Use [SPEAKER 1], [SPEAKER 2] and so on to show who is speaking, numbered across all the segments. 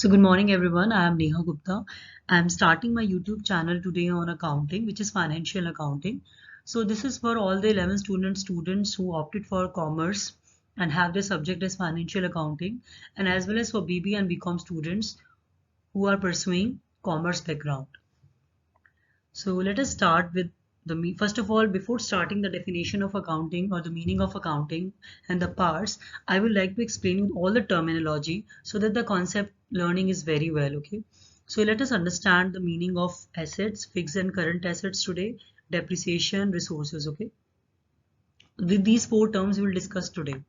[SPEAKER 1] So good morning everyone, I am Neha Gupta. I am starting my YouTube channel today on accounting, which is financial accounting. So this is for all the 11 students who opted for commerce and have their subject as financial accounting, and as well as for BB and BCOM students who are pursuing commerce background. So let us start with first of all, before starting the definition of accounting or the meaning of accounting and the parts, I would like to explain you all the terminology so that the concept learning is very well, okay? So let us understand the meaning of assets, fixed and current assets today, depreciation, resources, okay? With these four terms we will discuss today.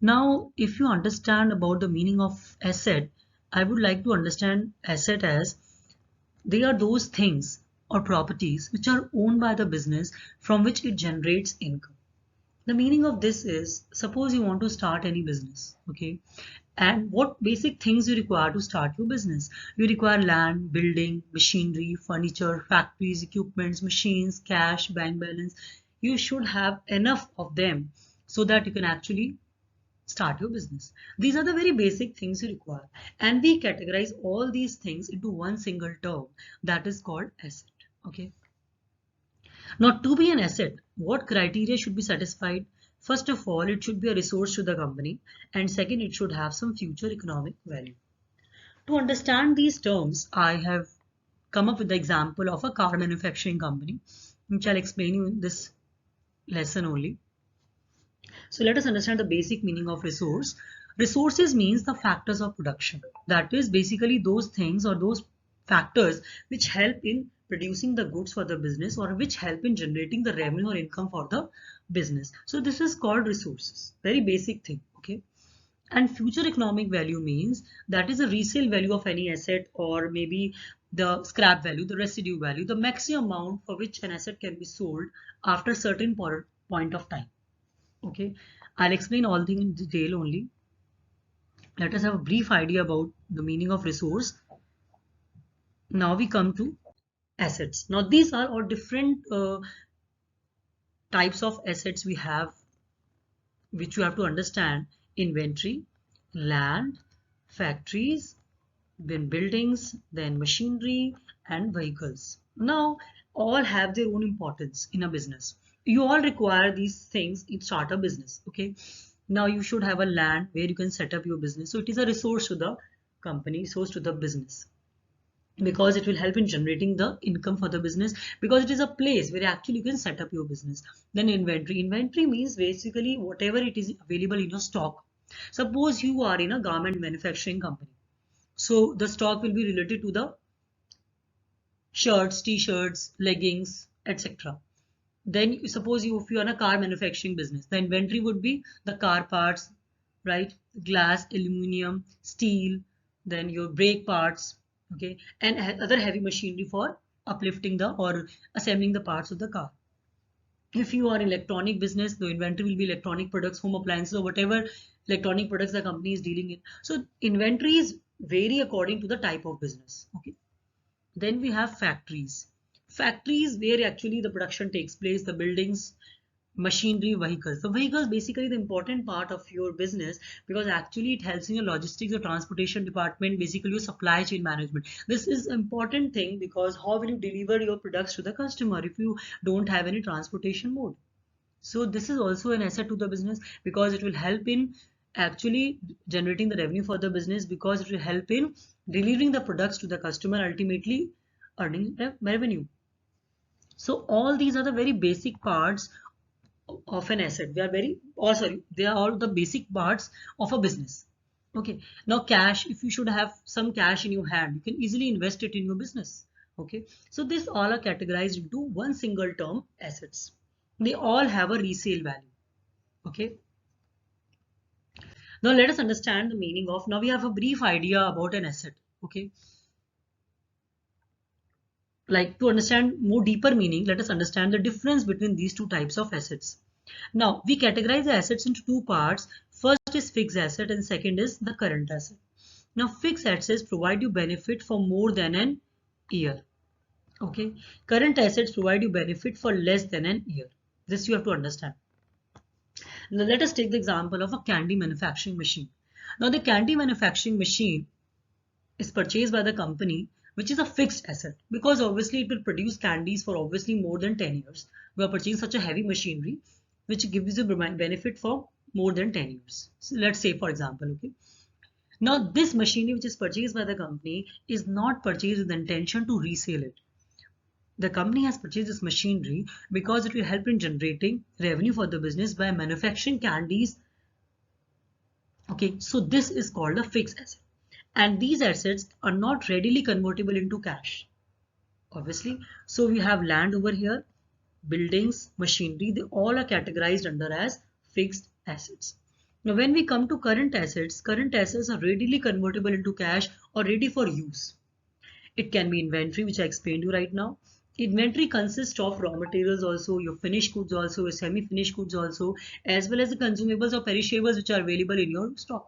[SPEAKER 1] Now, if you understand about the meaning of asset, I would like to understand asset as they are those things or properties which are owned by the business from which it generates income. The meaning of this is, suppose you want to start any business, okay? And what basic things you require to start your business? You require land, building, machinery, furniture, factories, equipments, machines, cash, bank balance. You should have enough of them so that you can actually start your business. These are the very basic things you require, and we categorize all these things into one single term that is called asset. Okay, now to be an asset, what criteria should be satisfied? First of all, it should be a resource to the company, and second, it should have some future economic value. To understand these terms, I have come up with the example of a car manufacturing company, which I'll explain you in this lesson only. So let us understand the basic meaning of resource. Resources means the factors of production. That is basically those things or those factors which help in producing the goods for the business or which help in generating the revenue or income for the business. So this is called resources. Very basic thing. Okay. And future economic value means that is a resale value of any asset, or maybe the scrap value, the residue value, the maximum amount for which an asset can be sold after a certain point of time. Okay, I'll explain all things in detail only. Let us have a brief idea about the meaning of resource. Now we come to assets. Now these are all different types of assets we have, which you have to understand: inventory, land, factories, then buildings, then machinery and vehicles. Now all have their own importance in a business. You all require these things in start a business. Okay, now you should have a land where you can set up your business. So it is a resource to the company, resource to the business, because it will help in generating the income for the business, because it is a place where actually you can set up your business. Then inventory means basically whatever it is available in your stock. Suppose you are in a garment manufacturing company, so the stock will be related to the shirts, t-shirts, leggings, etc. Then suppose if you are in a car manufacturing business, the inventory would be the car parts, right? Glass, aluminum, steel, then your brake parts, okay, and other heavy machinery for uplifting the or assembling the parts of the car. If you are in electronic business, the inventory will be electronic products, home appliances, or whatever electronic products the company is dealing in. So inventories vary according to the type of business. Okay. Then we have factories. Factories where actually the production takes place, the buildings, machinery, vehicles. The vehicles basically the important part of your business, because actually it helps in your logistics, your transportation department, basically your supply chain management. This is important thing, because how will you deliver your products to the customer if you don't have any transportation mode? So this is also an asset to the business, because it will help in actually generating the revenue for the business, because it will help in delivering the products to the customer, ultimately earning revenue. So all these are the very basic parts of an asset. They are they are all the basic parts of a business. Okay. Now cash, if you should have some cash in your hand, you can easily invest it in your business. Okay. So this all are categorized into one single term, assets. They all have a resale value. Okay. Now let us understand the meaning of, now we have a brief idea about an asset. Okay. Like, to understand more deeper meaning, let us understand the difference between these two types of assets. Now we categorize the assets into two parts. First is fixed asset and second is the current asset. Now fixed assets provide you benefit for more than an year. Okay. Current assets provide you benefit for less than an year. This you have to understand. Now let us take the example of a candy manufacturing machine. Now the candy manufacturing machine is purchased by the company, which is a fixed asset, because obviously it will produce candies for obviously more than 10 years. We are purchasing such a heavy machinery which gives you benefit for more than 10 years. So let's say for example, okay. Now this machinery which is purchased by the company is not purchased with the intention to resell it. The company has purchased this machinery because it will help in generating revenue for the business by manufacturing candies. Okay, so this is called a fixed asset. And these assets are not readily convertible into cash, obviously. So we have land over here, buildings, machinery, they all are categorized under as fixed assets. Now, when we come to current assets are readily convertible into cash or ready for use. It can be inventory, which I explained to you right now. Inventory consists of raw materials also, your finished goods also, your semi-finished goods also, as well as the consumables or perishables which are available in your stock.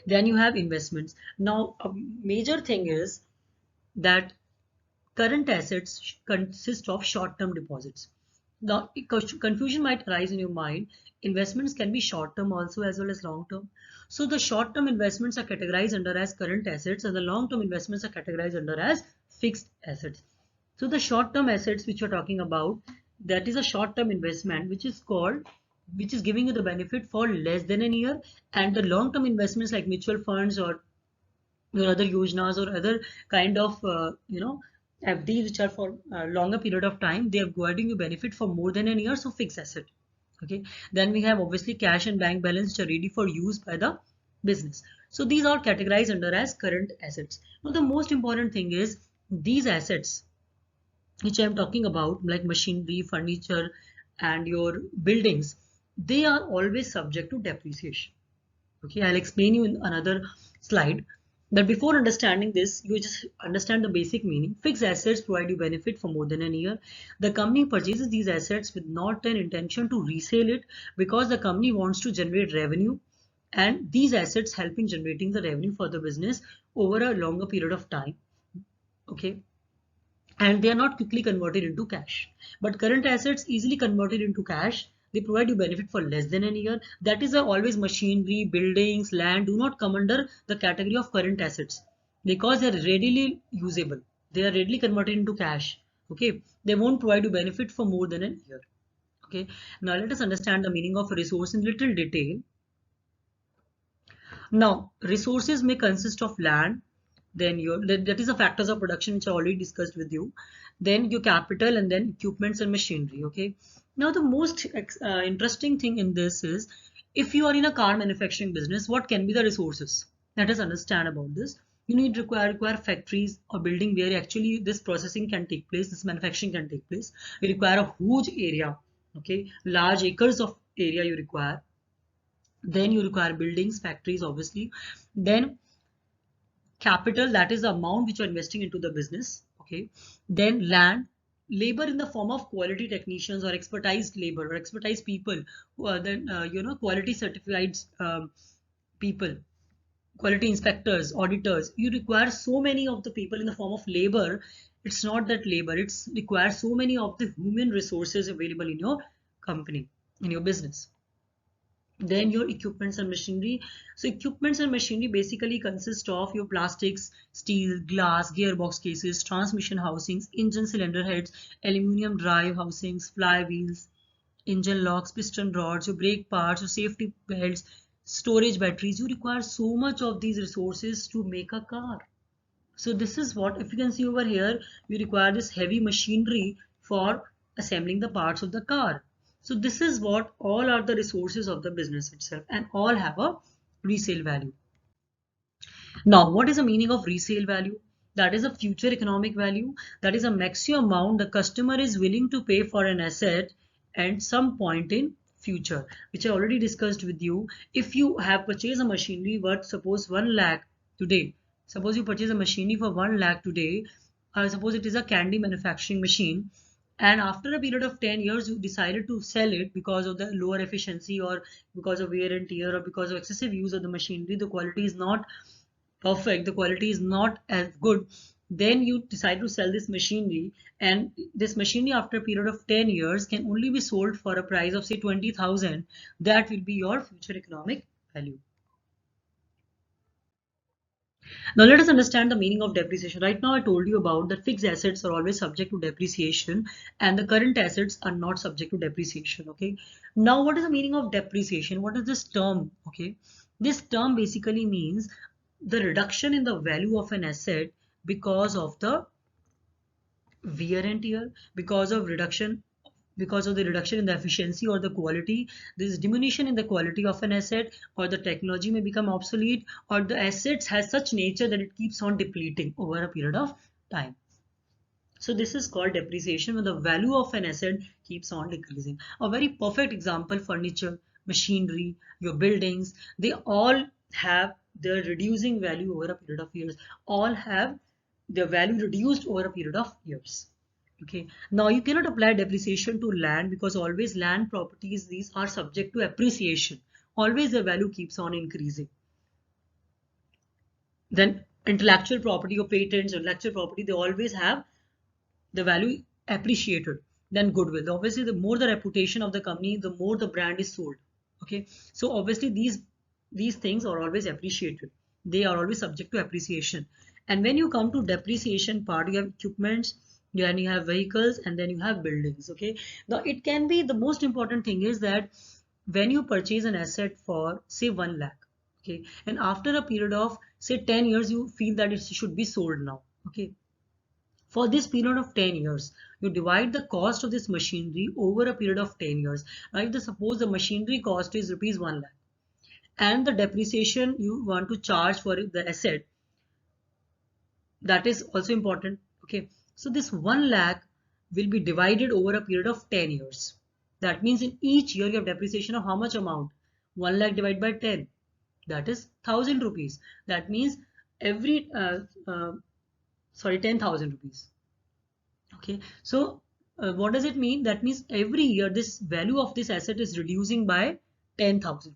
[SPEAKER 1] Then you have investments. Now, a major thing is that current assets consist of short-term deposits. Now, confusion might arise in your mind. Investments can be short-term also as well as long-term. So the short-term investments are categorized under as current assets and the long-term investments are categorized under as fixed assets. So the short-term assets which you're talking about, that is a short-term investment which is giving you the benefit for less than a year, and the long-term investments like mutual funds or your other yojnas or other kind of FDs which are for a longer period of time, they are providing you benefit for more than a year, so fixed asset. Okay, then we have obviously cash and bank balance which are ready for use by the business. So these are categorized under as current assets. Now the most important thing is these assets which I am talking about, like machinery, furniture, and your buildings, they are always subject to depreciation. Okay, I'll explain you in another slide. But before understanding this, you just understand the basic meaning. Fixed assets provide you benefit for more than a year. The company purchases these assets with not an intention to resell it because the company wants to generate revenue, and these assets help in generating the revenue for the business over a longer period of time. Okay, and they are not quickly converted into cash. But current assets easily converted into cash. They provide you benefit for less than a year. That is always machinery, buildings, land do not come under the category of current assets because they are readily usable. They are readily converted into cash. Okay, they won't provide you benefit for more than a year. Okay, now let us understand the meaning of resource in little detail. Now, resources may consist of land, then that is the factors of production which I already discussed with you, then your capital, and then equipments and machinery. Okay. Now, the most interesting thing in this is if you are in a car manufacturing business, what can be the resources? Let us understand about this. You need require factories or building where actually this processing can take place, this manufacturing can take place. You require a huge area, okay, large acres of area you require. Then you require buildings, factories, obviously. Then capital, that is the amount which you are investing into the business. Okay. Then land, labor in the form of quality technicians or expertise labor or expertise people who are then quality certified people, quality inspectors, auditors. You require so many of the people in the form of labor. It's not that labor, it's requires so many of the human resources available in your company, in your business. Then your equipments and machinery. So equipments and machinery basically consist of your plastics, steel, glass, gearbox cases, transmission housings, engine cylinder heads, aluminum drive housings, flywheels, engine locks, piston rods, your brake parts, your safety belts, storage batteries. You require so much of these resources to make a car. So this is what, if you can see over here, you require this heavy machinery for assembling the parts of the car. So this is what all are the resources of the business itself, and all have a resale value. Now, what is the meaning of resale value? That is a future economic value. That is a maximum amount the customer is willing to pay for an asset at some point in future, which I already discussed with you. If you have purchased a machinery worth suppose 1 lakh today, suppose you purchase a machinery for 1 lakh today, suppose it is a candy manufacturing machine, and after a period of 10 years you decided to sell it because of the lower efficiency or because of wear and tear or because of excessive use of the machinery, the quality is not perfect, the quality is not as good, then you decide to sell this machinery, and this machinery after a period of 10 years can only be sold for a price of say 20,000. That will be your future economic value. Now let us understand the meaning of depreciation. Right now I told you about that fixed assets are always subject to depreciation and the current assets are not subject to depreciation. Okay. Now what is the meaning of depreciation? What is this term? Okay. This term basically means the reduction in the value of an asset because of the wear and tear, because of the reduction in the efficiency or the quality. This diminution in the quality of an asset, or the technology may become obsolete, or the assets has such nature that it keeps on depleting over a period of time. So this is called depreciation, when the value of an asset keeps on decreasing. A very perfect example: furniture, machinery, your buildings, they all have their reducing value over a period of years, all have their value reduced over a period of years. Okay, now you cannot apply depreciation to land, because always land properties, these are subject to appreciation. Always the value keeps on increasing. Then intellectual property or patents, intellectual property, they always have the value appreciated. Then goodwill, obviously the more the reputation of the company, the more the brand is sold. Okay, so obviously these things are always appreciated, they are always subject to appreciation. And when you come to depreciation part, you have equipments, then you have vehicles, and then you have buildings. Okay, now it can be, the most important thing is that when you purchase an asset for say 1 lakh, okay, and after a period of say 10 years you feel that it should be sold now. Okay, for this period of 10 years, you divide the cost of this machinery over a period of 10 years. Now, if suppose the machinery cost is rupees 1 lakh and the depreciation you want to charge for the asset, that is also important. Okay, so this 1 lakh will be divided over a period of 10 years. That means in each year you have depreciation of how much amount? 1 lakh divided by 10. That is 1000 rupees. That means every, 10,000 rupees. Okay, so what does it mean? That means every year this value of this asset is reducing by 10,000.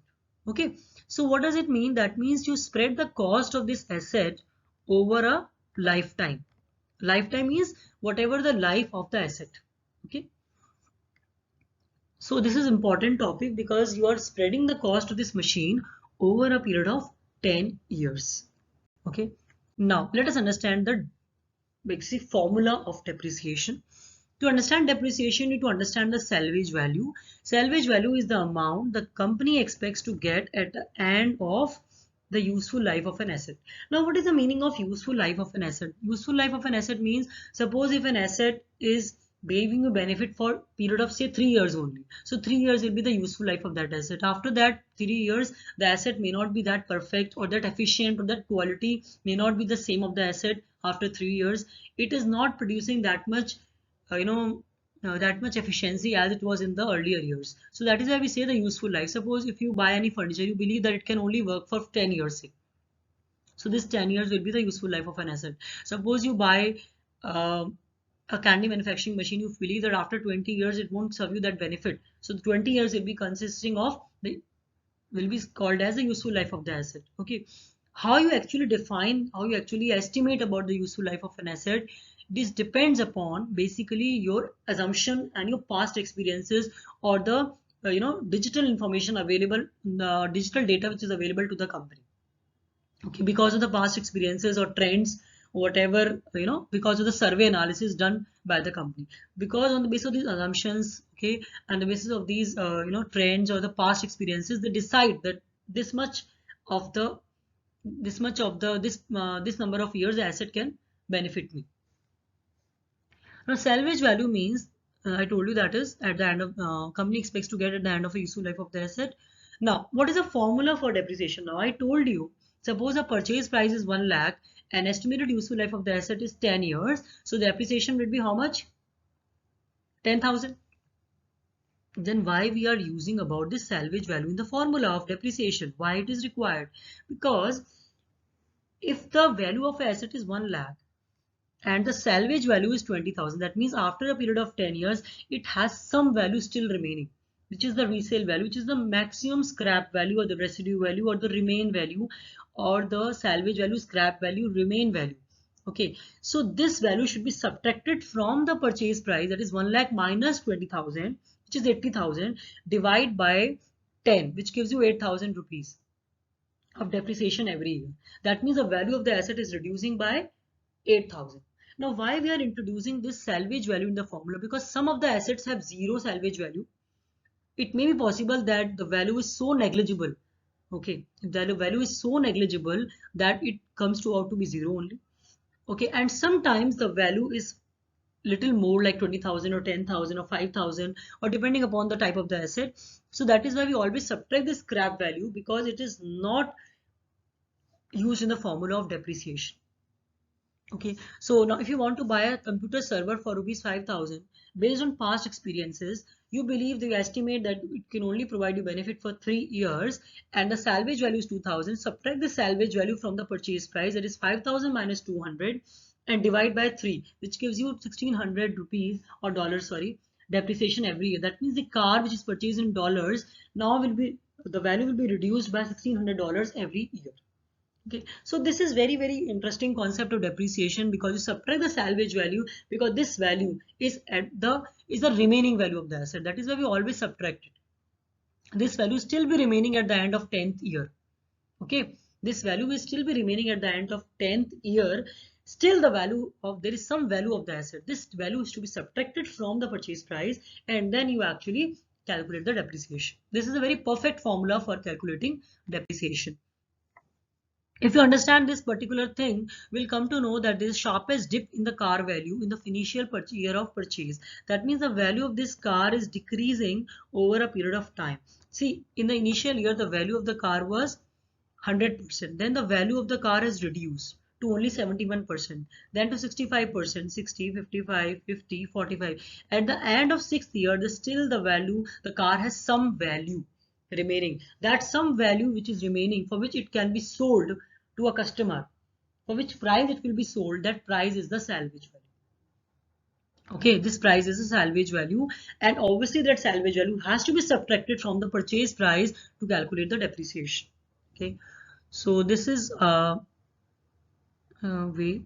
[SPEAKER 1] Okay, so what does it mean? That means you spread the cost of this asset over a lifetime. Lifetime is whatever the life of the asset. Okay, so this is important topic because you are spreading the cost of this machine over a period of 10 years. Okay, now let us understand the basic formula of depreciation. To understand depreciation, you need to understand the salvage value. Salvage value is the amount the company expects to get at the end of the useful life of an asset. Now, what is the meaning of useful life of an asset? Useful life of an asset means, suppose if an asset is giving you benefit for period of say 3 years only. So 3 years will be the useful life of that asset. After that 3 years, the asset may not be that perfect or that efficient, or that quality may not be the same of the asset. After 3 years, it is not producing that much that much efficiency as it was in the earlier years. So that is why we say the useful life. Suppose if you buy any furniture, you believe that it can only work for 10 years. Say. So this 10 years will be the useful life of an asset. Suppose you buy uh, a candy manufacturing machine, you believe that after 20 years it won't serve you that benefit. So the 20 years will be consisting of the, will be called as the useful life of the asset. Okay, how you actually define, how you actually estimate about the useful life of an asset, this depends upon basically your assumption and your past experiences, or the digital information available, digital data which is available to the company. Okay, because of the past experiences or trends, whatever, because of the survey analysis done by the company, because on the basis of these assumptions, okay, and the basis of these trends or the past experiences, they decide that this much of the this number of years the asset can benefit me. Now salvage value means, I told you, that is at the end of company expects to get at the end of a useful life of the asset. Now what is the formula for depreciation? Now I told you, suppose a purchase price is 1 lakh and estimated useful life of the asset is 10 years, so the depreciation will be how much? 10,000. Then why we are using about this salvage value in the formula of depreciation? Why it is required? Because if the value of an asset is 1 lakh and the salvage value is 20,000, that means after a period of 10 years it has some value still remaining, which is the resale value, which is the maximum scrap value or the residue value or the remain value, or the salvage value, scrap value, remain value. Okay, so this value should be subtracted from the purchase price, that is 1 lakh minus 20,000, which is 80,000, divide by 10, which gives you 8,000 rupees. of depreciation every year. That means the value of the asset is reducing by 8,000. Now, why we are introducing this salvage value in the formula? Because some of the assets have zero salvage value. It may be possible that the value is so negligible. Okay, the value is so negligible that it comes to out to be zero only. Okay, and sometimes the value is little more, like 20,000 or 10,000 or 5,000, or depending upon the type of the asset. So that is why we always subtract the scrap value, because it is not used in the formula of depreciation. Okay, so now if you want to buy a computer server for rupees 5,000, based on past experiences, you believe, they estimate that it can only provide you benefit for 3 years, and the salvage value is 2,000. Subtract the salvage value from the purchase price, that is 5,000 minus 200, and divide by 3, which gives you 1,600 rupees or dollars, sorry, depreciation every year. That means the car which is purchased in dollars now will be, the value will be reduced by $1,600 every year. Okay, so this is very, very interesting concept of depreciation, because you subtract the salvage value, because this value is at the remaining value of the asset. That is why we always subtract it. This value still be remaining at the end of 10th year. Okay, this value will still be remaining at the end of 10th year. Still the value of, there is some value of the asset. This value is to be subtracted from the purchase price, and then you actually calculate the depreciation. This is a very perfect formula for calculating depreciation. If you understand this particular thing, we'll come to know that there is sharpest dip in the car value in the initial year of purchase. That means the value of this car is decreasing over a period of time. See, in the initial year, the value of the car was 100%. Then the value of the car is reduced to only 71%. Then to 65%, 60, 55, 50, 45. At the end of 6th year, still the value, the car has some value remaining. That some value which is remaining, for which it can be sold to a customer, for which price it will be sold, that price is the salvage value. Okay, this price is a salvage value, and obviously that salvage value has to be subtracted from the purchase price to calculate the depreciation. Okay, so this is way.